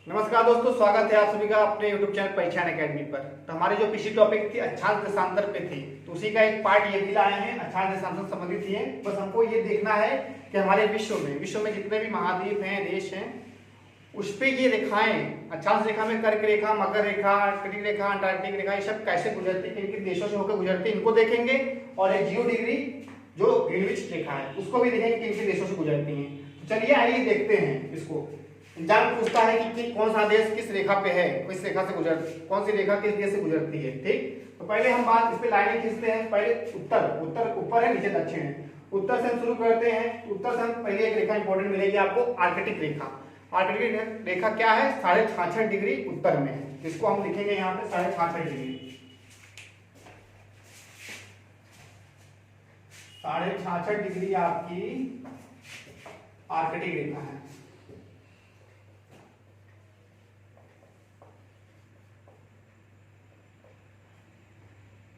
नमस्कार दोस्तों, स्वागत है आप सभी का अपने YouTube चैनल पहचान एकेडमी पर। तो हमारी जो पिछली टॉपिक थी अक्षांश देशांतर पे थी, तो उसी का एक पार्ट ये भी लाए हैं। अक्षांश देशांतर संबंधित ही है। बस हमको ये देखना है कि हमारे विश्व में जितने भी महाद्वीप हैं, देश हैं, उस पे ये रेखाएं, अक्षांश रेखा में कर्क रेखा, मकर रेखा, आर्कटिक रेखा, अंटार्कटिक रेखा, ये सब कैसे गुजरती है, किन किन देशों से होकर गुजरती है, इनको देखेंगे। और एक 0 डिग्री जो ग्रीनविच रेखा है उसको भी देखेंगे किन किन देशों से गुजरती है। तो चलिए आइए देखते हैं इसको। एग्जाम पूछता है कि कौन सा देश किस रेखा पे है, किस रेखा से कौन सी रेखा किस देश से गुजरती है। ठीक, तो पहले हम बात इस पे लाइनें खींचते हैं। पहले उत्तर ऊपर है, नीचे दक्षिण है। उत्तर से हम शुरू करते हैं। उत्तर से हम पहले एक रेखा इंपॉर्टेंट मिलेगी आपको, आर्कटिक रेखा। आर्कटिक रेखा क्या है? 66.5 डिग्री उत्तर में है। इसको हम लिखेंगे यहाँ पे 66.5 डिग्री। 66.5 डिग्री आपकी आर्कटिक रेखा है।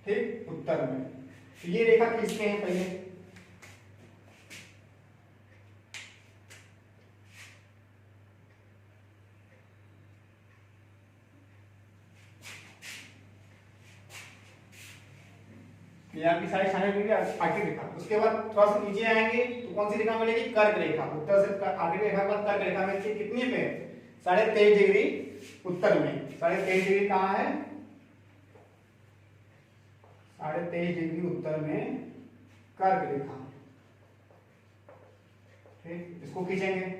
ठीक, उत्तर में। तो ये रेखा खींचते हैं पहले। यहाँ की साइड 66 डिग्री आर्कटिक रेखा। उसके बाद थोड़ा सा नीचे आएंगे तो कौन सी रेखा मिलेगी? कर्क रेखा। उत्तर से आर्कटिक रेखा के बाद कर्क रेखा मिलती है कितनी पे? 23.5 डिग्री उत्तर में। 23.5 डिग्री कहाँ है? 23.5 डिग्री उत्तर में कर्क रेखा। ठीक, इसको खींचेंगे।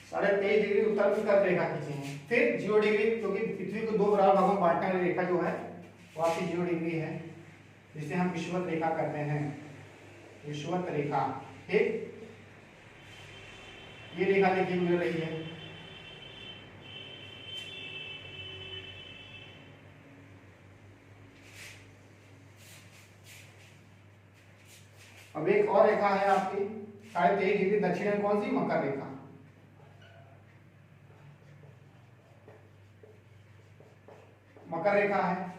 साढ़े 23 डिग्री उत्तर में कर्क रेखा खींचेंगे। फिर 0 डिग्री, क्योंकि पृथ्वी को दो बराबर भागों में बांटने वाली रेखा जो है वो आपकी 0 डिग्री है, जिसे हम विषुवत रेखा कहते हैं। विषुवत रेखा। ठीक, ये रेखा देखिए गुजर रही है। अब एक और रेखा है आपकी 23.5 डिग्री दक्षिण में, कौन सी? मकर रेखा। मकर रेखा है,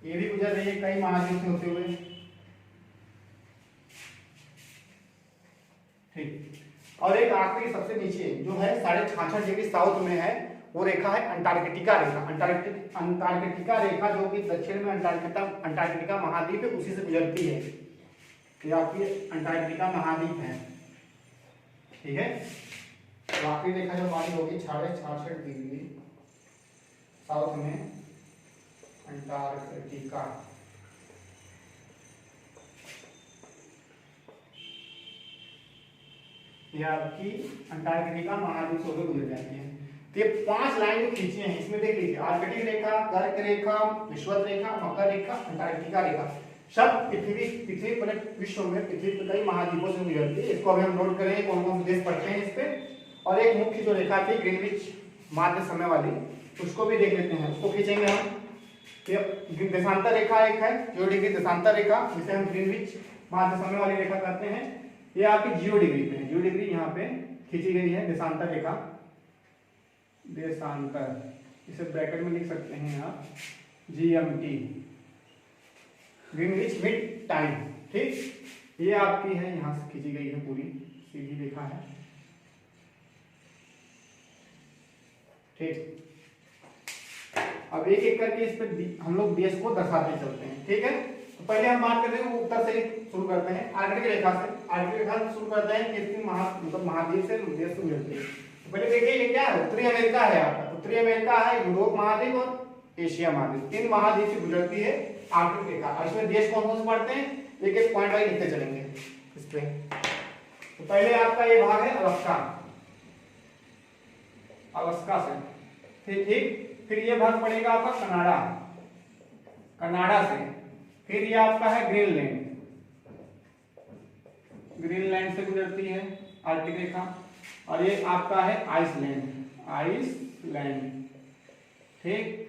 ये भी गुजर रही है कई महाद्वीप से होते हुए। ठीक, और एक आखिरी सबसे नीचे जो है 66.5 डिग्री साउथ में है, वो रेखा है अंटार्कटिका रेखा। अंटार्कटिका रेखा जो कि दक्षिण में अंटार्कटिका महाद्वीप है, उसी से गुजरती है। ये आपकी अंटार्कटिका महाद्वीप है। ठीक है, तो आखिरी रेखा जो हमारी होगी 66.5 डिग्री साउथ में अंटार्कटिका। ये आपकी अंटार्कटिका महाद्वीप से होकर गुजर जाती है। तो ये 5 लाइन जो खींची हैं इसमें देख लीजिए, आर्कटिक रेखा, कर्क रेखा, विषुवत रेखा, मकर रेखा, अंटार्कटिका रेखा, सब पृथ्वी प्लेट विश्व में पृथ्वी पर कई महाद्वीपों से गुजरती है। इसको अभी हम नोट करेंगे कौन कौन से देश पढ़ते हैं इस पे। और एक मुख्य जो रेखा थी ग्रीनविच माध्य समय वाली, उसको भी देख लेते हैं। उसको खींचेंगे हम। देशांतर रेखा एक है 0 डिग्री देशांतर रेखा, जिसे हम ग्रीनविच माध्य समय वाली रेखा कहते हैं। ये आपकी 0 डिग्री पे है। 0 डिग्री यहाँ पे खींची गई है देशांतर रेखा। देशांतर, इसे ब्रैकेट में लिख सकते हैं आप, GMT, ग्रीनविच मिड टाइम। ठीक, ये आपकी है, यहाँ से खींची गई है, पूरी सीधी रेखा है। ठीक, अब एक एक करके इस पे हम लोग देश को दर्शाते चलते हैं। ठीक है, तो पहले हम बात करते हैं उत्तर से शुरू करते हैं, आर्कटिक रेखा से। आर्कटिक रेखा से शुरू करते हैं कितनी मतलब महाद्वीप से देश से मिलती है। तो पहले देखिए ये क्या है? उत्तरी अमेरिका है आपका। उत्तरी अमेरिका है, यूरोप महाद्वीप और एशिया महाद्वीप, 3 महाद्वीप से गुजरती है आर्कटिक रेखा। और इसमें देश कौन कौन से पढ़ते हैं, एक एक पॉइंट वाइज लिखते चलेंगे इस पे। तो पहले आपका ये भाग है अलास्का, अलास्का से। ठीक, फिर ये भाग पड़ेगा आपका कनाडा, कनाडा से। फिर ये आपका है ग्रीनलैंड, ग्रीनलैंड से गुजरती है आर्कटिक रेखा। और ये आपका है आइसलैंड, आइसलैंड। ठीक,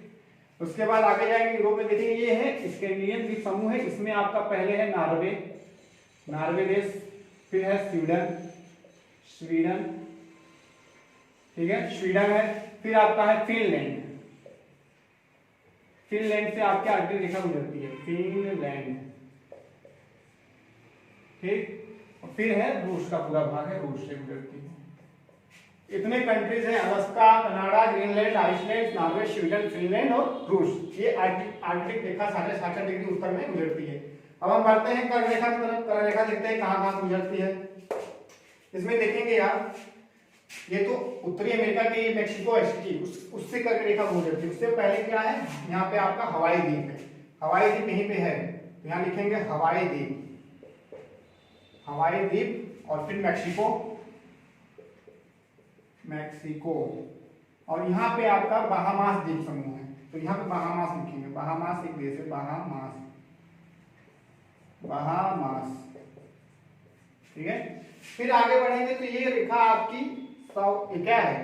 उसके बाद आगे जाएंगे यूरोप में देखेंगे ये है स्कैंडिनेवियन द्वीप समूह है, इसमें आपका पहले है नॉर्वे देश, फिर है स्वीडन, ठीक है स्वीडन है, फिर आपका है फिनलैंड से आपके आर्कटिक रेखा गुजरती है फिनलैंड, ठीक। और फिर है रूस का पूरा भाग है, रूस से गुजरती है। इतने कंट्रीज हैं, Alaska, Canada, Greenland, Iceland, Norway, Sweden, Finland और रूस। ये आर्कटिक रेखा 60 डिग्री उत्तर में गुजरती है। अब हम बढ़ते हैं कर्क रेखा की तरफ। कर्क रेखा देखते हैं कहाँ कहाँ गुजरती है। इसमें देखेंगे आप, ये तो उत्तरी अमेरिका के मैक्सिको सिटी उससे कर्क रेखा गुजरती है। उससे पहले क्या है, यहाँ पे आपका हवाई द्वीप है। हवाई द्वीप यहीं पे है, तो यहाँ लिखेंगे हवाई द्वीप और फिर मैक्सिको और यहाँ पे आपका बहामास द्वीप समूह है, तो यहाँ पे बहामास लिखेंगे। बहामास एक देश है, बहामास, ठीक है। फिर आगे बढ़ेंगे तो ये रेखा आपकी क्या है,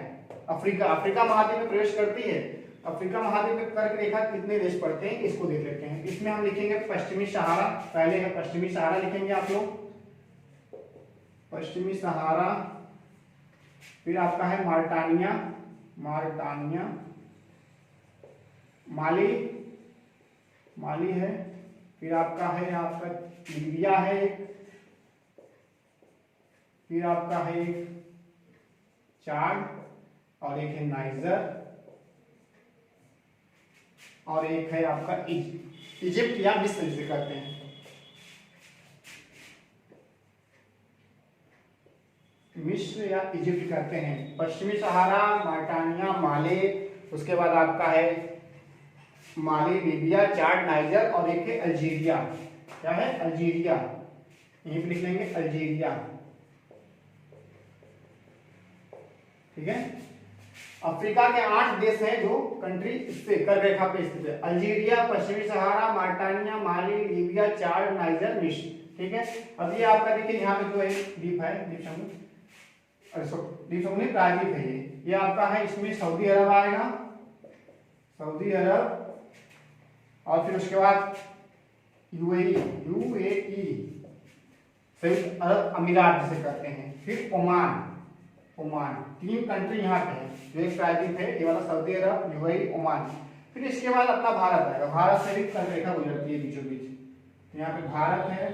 अफ्रीका महाद्वीप में प्रवेश करती है। अफ्रीका महाद्वीप में कर्क रेखा कितने देश पड़ते हैं इसको देख लेते हैं। इसमें हम लिखेंगे पश्चिमी सहारा, पहले है पश्चिमी सहारा लिखेंगे आप लोग, पश्चिमी सहारा। फिर आपका है मार्टानिया, माली है। फिर आपका लीबिया है, फिर आपका है चाड और एक है नाइजर और एक है आपका इजिप्ट या मिस्र जिसे कहते हैं। मिस्र या इजिप्ट कहते हैं। पश्चिमी सहारा, मार्टानिया, माले, उसके बाद आपका है माली, लीबिया, चाड, नाइजर और एक है अल्जीरिया। क्या है, अल्जीरिया, यहीं पे लिख लेंगे अल्जीरिया, ठीक है। अफ्रीका के 8 देश हैं जो कंट्री इससे कर्क रेखा पे स्थित है। अल्जीरिया, पश्चिमी सहारा, मार्टानिया, माली, लीबिया, चाड, नाइजर, मिस्र, ठीक है। अब ये आपका देखिए यहाँ पे जो है द्वीप है, द्वीप समूह प्रायद्वीप है ये आपका है। इसमें सऊदी अरब आएगा, सऊदी अरब, और फिर उसके बाद यूएई संयुक्त अरब अमीरात जिसे कहते हैं। फिर ओमान, 3 कंट्री यहाँ पे है जो एक प्रायद्वीप है, ये वाला सऊदी अरब, यूएई, ओमान। फिर इसके बाद अपना भारत आएगा। भारत से भी कर्क रेखा गुजरती है बीचों बीच। यहाँ पे भारत है,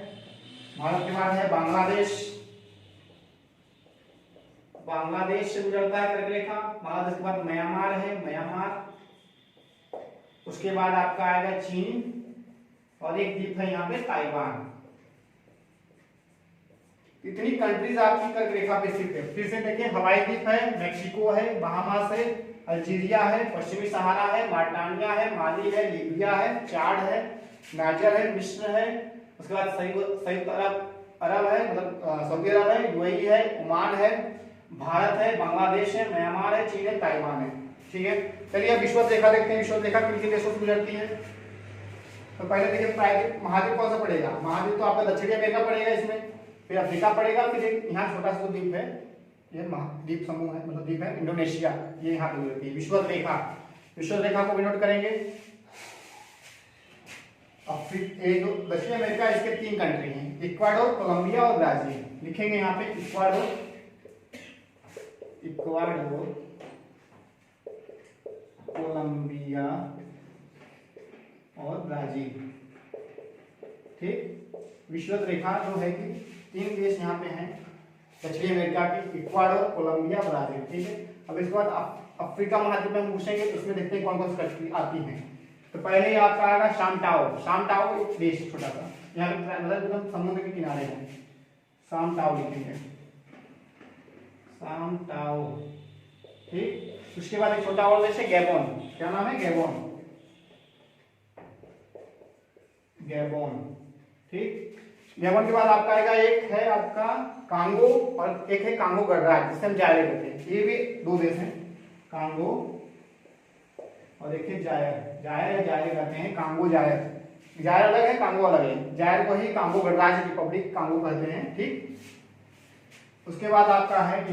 भारत के बाद है बांग्लादेश से गुजरता है कर्क रेखा। बांग्लादेश के बाद म्यांमार है, उसके बाद आपका आएगा चीन और एक द्वीप है यहाँ पे ताइवान। इतनी कंट्रीज आपकी कर्क रेखा पे स्थित है। फिर से देखिए, हवाई द्वीप है, मैक्सिको है, बहामास है, अल्जीरिया है, पश्चिमी सहारा है, मार्टानिया है, माली है, लीबिया है, चाड है, नाइजर है, मिस्र है, उसके बाद संयुक्त अरब है, मतलब सऊदी अरब है, यूएई है, ओमान है, भारत है, बांग्लादेश है, म्यांमार है, चीन है, ताइवान है, ठीक है। चलिए अब विश्व रेखा देखते हैं। विश्व रेखा किन किन देशों से गुजरती है। तो पहले देखिए प्रायद्वीप महाद्वीप कौन सा पड़ेगा। महाद्वीप तो आपका दक्षिणी अमेरिका पड़ेगा, इसमें फिर अफ्रीका पड़ेगा, फिर एक यहाँ छोटा सा द्वीप है, ये महाद्वीप समूह है, मतलब द्वीप है इंडोनेशिया, ये यहाँ पे गुजरती है। विश्व रेखा को भी नोट करेंगे। दक्षिण अमेरिका, इसके 3 कंट्री हैं, इक्वाडोर, कोलंबिया और ब्राजील। लिखेंगे यहाँ पे इक्वाडोर, कोलंबिया और ब्राजील, ठीक। विश्व रेखा जो है कि 3 देश यहाँ पे हैं दक्षिणी अमेरिका के, इक्वाडोर, कोलंबिया, ब्राजील, ठीक है। अब इसके बाद अफ्रीका महाद्वीप में हम पूछेंगे, तो उसमें देखते हैं कौन कौन सी कंट्री आती हैं। तो पहले ही आपका आएगा शामटाओ एक देश छोटा सा, यहाँ पे मतलब एकदम समुद्र के किनारे है। शामटाओ लिखेंगे, शामटाओ, ठीक। उसके बाद एक छोटा और देश है गैबोन। क्या नाम है, गैबोन, ठीक। गैबोन के बाद आपका आएगा, एक है आपका कांगो और एक है कांगो गणराज्य जिसे हम जायर कहते हैं। ये भी 2 देश हैं, कांगो और एक है जायर कहते हैं, कांगो जायर अलग है, कांगो अलग है। जायर को ही कांगो गणराज्य रिपब्लिक कांगो कहते हैं, ठीक। उसके बाद आपका है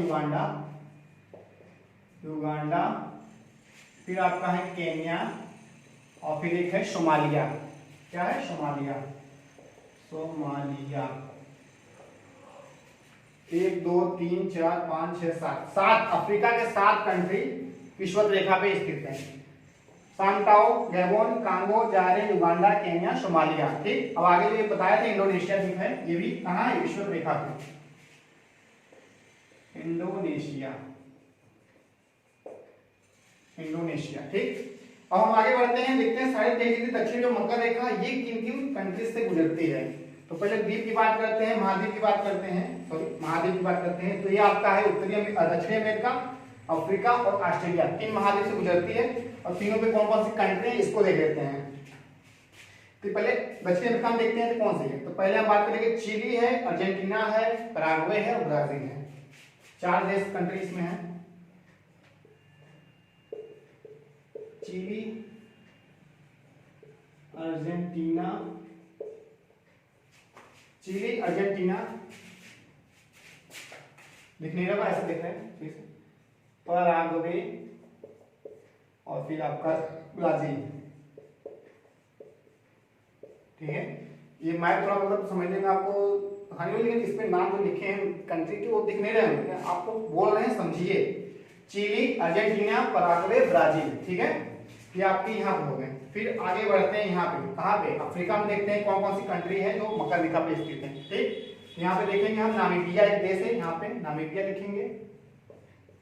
युगांडा, फिर आपका है केन्या और फिर एक है सोमालिया। क्या है? सोमालिया। सोमालिया। 1 2 3 4 5 6 7 7 अफ्रीका के 7 कंट्री विषुवत रेखा पे स्थित हैं। सांताओ, Gabon, Congo, Zaire, Uganda, Kenya, Somalia. ठीक, अब आगे जो ये बताया था इंडोनेशिया द्वीप है, ये भी कहाँ है? विषुवत रेखा पे। इंडोनेशिया। इंडोनेशिया। ठीक, अब हम आगे बढ़ते हैं, देखते हैं सारी तेजी दक्षिण जो मकर रेखा ये किन किन कंट्रीज से गुजरती है। तो पहले द्वीप की बात करते हैं, महाद्वीप की बात करते हैं, सॉरी महाद्वीप की बात करते हैं। तो ये आपका है उत्तरी दक्षिणी अमेरिका, अफ्रीका और ऑस्ट्रेलिया, 3 महाद्वीप से गुजरती है। और तीनों पे कौन कौन सी कंट्री है इसको देख लेते हैं। तो पहले दक्षिण अमेरिका में देखते हैं तो कौन सी है। तो पहले हम बात करेंगे, चिली है, अर्जेंटीना है, पैराग्वे है और ब्राजील है। 4 देश कंट्री इसमें है। चिली, अर्जेंटीना, चिली, अर्जेंटीना, दिख नहीं रहा, ऐसे दिख रहे हैं, ठीक है, पैराग्वे और फिर आपका ब्राजील। ठीक है, ये मैप थोड़ा मतलब समझने में आपको हानि होगी, लेकिन इसमें नाम जो लिखे हैं कंट्री के वो दिख नहीं रहे हैं, आपको बोल रहे हैं, समझिए। Chile, Argentina, Paraguay, Brazil. ठीक है, ये आपके यहाँ पे हो गए। फिर आगे बढ़ते हैं यहाँ पे, कहाँ पे? अफ्रीका में देखते हैं कौन कौन सी कंट्री है जो मकर रेखा पे स्थित है। ठीक, यहाँ पे देखेंगे हम नामीबिया एक देश है, यहाँ पे नामीबिया लिखेंगे,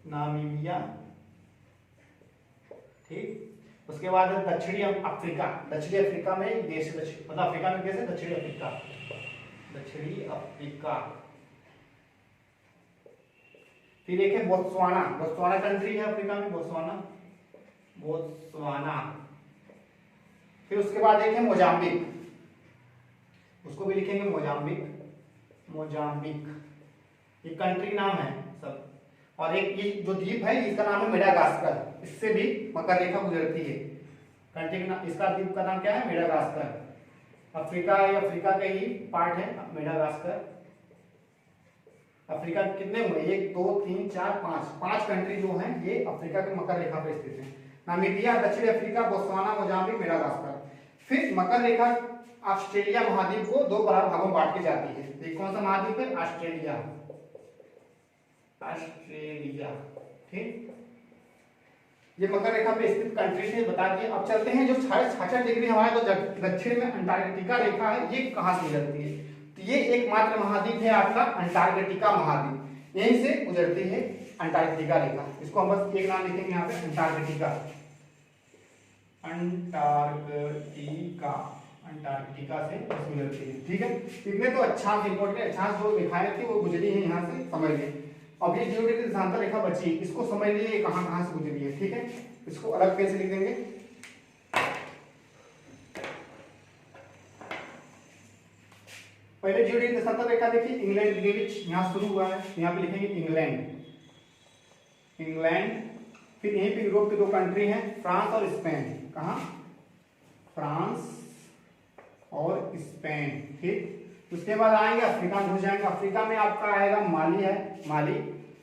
नामीबिया। ठीक, उसके बाद दक्षिणी अफ्रीका, दक्षिणी अफ्रीका में एक देश है, मतलब अफ्रीका में देश है दक्षिणी अफ्रीका, दक्षिणी अफ्रीका। फिर एक है बोत्सवाना, बोत्सवाना कंट्री है अफ्रीका में, बोत्सवाना, बोत्सवाना। फिर उसके बाद एक है मोजाम्बिक, उसको भी लिखेंगे मोजाम्बिक, मोजाम्बिक, ये कंट्री नाम है सब। और एक ये जो द्वीप है इसका नाम है मेडागास्कर, इससे भी मकर रेखा गुजरती है। कंट्री का नाम, इसका द्वीप का नाम क्या है? मेडागास्कर। अफ्रीका या अफ्रीका का ही पार्ट है मेडागास्कर। अफ्रीका कितने हुए? 1 2 3 4 5 कंट्री जो हैं ये अफ्रीका के मकर रेखा पर स्थित हैं। नामीबिया, दक्षिण अफ्रीका, बोत्सवाना, मोजाम्बिक, मेडागास्कर। फिर मकर रेखा ऑस्ट्रेलिया महाद्वीप को 2 बराबर भागों में बांट के जाती है। ये कौन सा महाद्वीप है? Australia, Australia. ठीक, ये मकर रेखा पे स्थित कंट्री से बता दिए। अब चलते हैं जो 66 डिग्री हमारे तो दक्षिण में अंटार्कटिका रेखा है, ये कहाँ से गुजरती है? तो ये एकमात्र महाद्वीप है आपका अंटार्कटिका महाद्वीप, यहीं से गुजरती है अंटार्कटिका रेखा। इसको हम बस एक नाम लिखेंगे यहाँ पे, अंटार्कटिका, अंटार्कटिका, अंटार्कटिका से गुजरती है। ठीक है, इतने तो अक्षांश इंपॉर्टेंट, अक्षांश जो दिखाए थे वो गुजरी है यहाँ से, समझ लिए। अब ये जियोमेट्रिक देशांतर रेखा बची, इसको समझ लीजिए कहाँ कहाँ से गुजरी है। ठीक है, इसको अलग पेज से लिख देंगे। पहले जियोमेट्रिक देशांतर रेखा देखिए, इंग्लैंड ग्रीनिच यहाँ शुरू हुआ है, यहाँ पे लिखेंगे इंग्लैंड, इंग्लैंड। फिर यहीं पे यूरोप के 2 कंट्री हैं, फ्रांस और स्पेन। कहाँ? फ्रांस और स्पेन। ठीक, उसके बाद आएंगे अफ्रीका में, घुस जाएंगे। अफ्रीका में आपका आएगा माली है, माली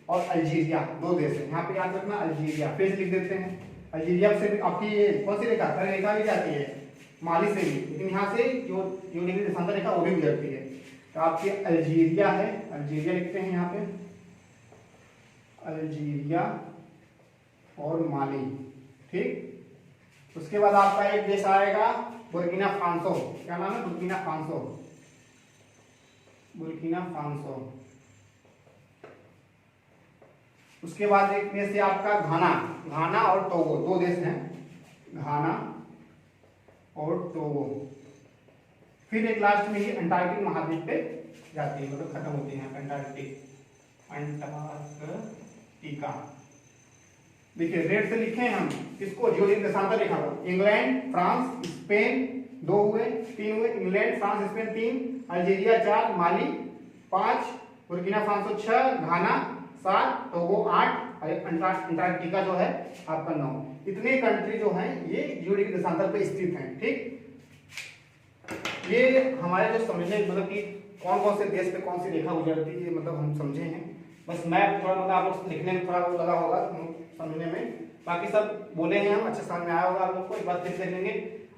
और अल्जीरिया, 2 देश है। यहाँ पे याद रखना अल्जीरिया, फिर लिख देते हैं। अल्जीरिया से आपकी कौन सी रेखा? कर रेखा भी जाती है माली से भी, लेकिन यहाँ से जो डिग्री देशांतर रेखा वो भी गुजरती है। तो आपकी अल्जीरिया है, अल्जीरिया लिखते हैं यहाँ पे, अल्जीरिया और माली। ठीक, उसके बाद आपका एक देश आएगा बुर्किना फासो। क्या नाम है? Burkina Faso, Burkina Faso. उसके बाद एक देश है आपका घाना, घाना और टोगो, 2 देश हैं, घाना और टोगो। फिर एक लास्ट में ही अंटार्कटिक महाद्वीप पे जाती है, मतलब खत्म होती है अंटार्कटिक, अंटार्कटिका। देखिए रेड से लिखे हैं हम इसको, जियोमेट्रिक देशांतर रेखा को। इंग्लैंड, फ्रांस, स्पेन 2 हुए, 3 हुए, इंग्लैंड, फ्रांस, स्पेन 3, अल्जीरिया 4, माली 5, बुर्किना फासो 6, घाना 7, टोगो 8 और अंटार्कटिका जो है आपका 9। इतने कंट्री जो हैं ये जियोमेट्रिक देशांतर पे स्थित हैं। ठीक, ये हमारे जो समझने मतलब कि कौन कौन से देश पे कौन सी रेखा गुजरती है, मतलब हम समझे हैं। बस मैप थोड़ा मतलब आप लोग लिखने में थोड़ा वो लगा होगा समझने में, बाकी सब बोले हैं हम, अच्छे समझ में आया होगा आप लोग को। एक बार फिर देख लेंगे।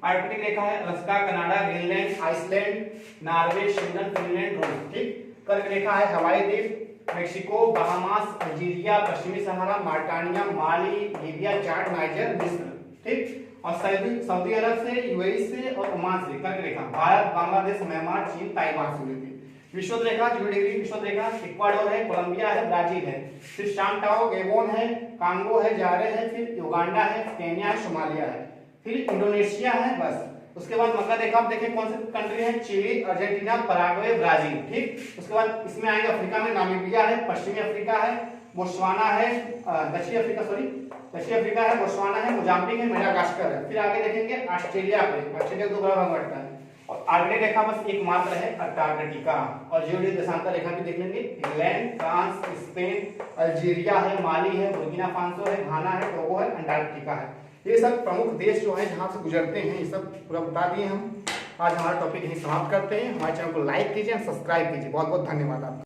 आर्कटिक रेखा है Alaska, Canada, Greenland, Iceland, Norway, Sweden, Finland, रूस। ठीक। कर्क रेखा है हवाई द्वीप, मेक्सिको, बहामास, अल्जीरिया, पश्चिमी सहारा, मार्टानिया, माली, लीबिया, चाड, नाइजर, मिस्र। ठीक। और सऊदी अरब से, यूएई से और ओमान से कर्क रेखा भारत, बांग्लादेश, म्यांमार, चीन, ताइवान से मिलती है। विषुवत रेखा 0 डिग्री विषुवत रेखा इक्वाडोर है, कोलंबिया है, ब्राजील है, फिर शांटाओ, गेबोन है, कांगो है, जारे है, फिर युगांडा है, केन्या है, सोमालिया है, फिर इंडोनेशिया है। बस उसके बाद मकर रेखा आप देखें कौन से कंट्री है, चिली, अर्जेंटीना, पराग्वे, ब्राजील। ठीक। उसके बाद इसमें आएगा अफ्रीका में नामीबिया है, पश्चिमी अफ्रीका है, बोत्सवाना है, दक्षिण अफ्रीका है, बोत्सवाना है, मोजाम्बिक है, मेडागास्कर है। फिर आगे देखेंगे ऑस्ट्रेलिया पे, ऑस्ट्रेलिया को 2 बड़ा भाग बांटता है। और आर्कटिक रेखा बस एकमात्र है अंटार्कटिका। और जीओडी देशांतर रेखा भी देख लेंगे, इंग्लैंड, फ्रांस, स्पेन, अल्जीरिया है, माली है, बुर्किना फासो है, घाना है, टोगो है, अंटार्कटिका है। ये सब प्रमुख देश जो है जहाँ से गुजरते हैं, ये सब पूरा बता दिए हम। आज हमारा टॉपिक यहीं समाप्त करते हैं। हमारे चैनल को लाइक कीजिए, सब्सक्राइब कीजिए। बहुत बहुत धन्यवाद आपका।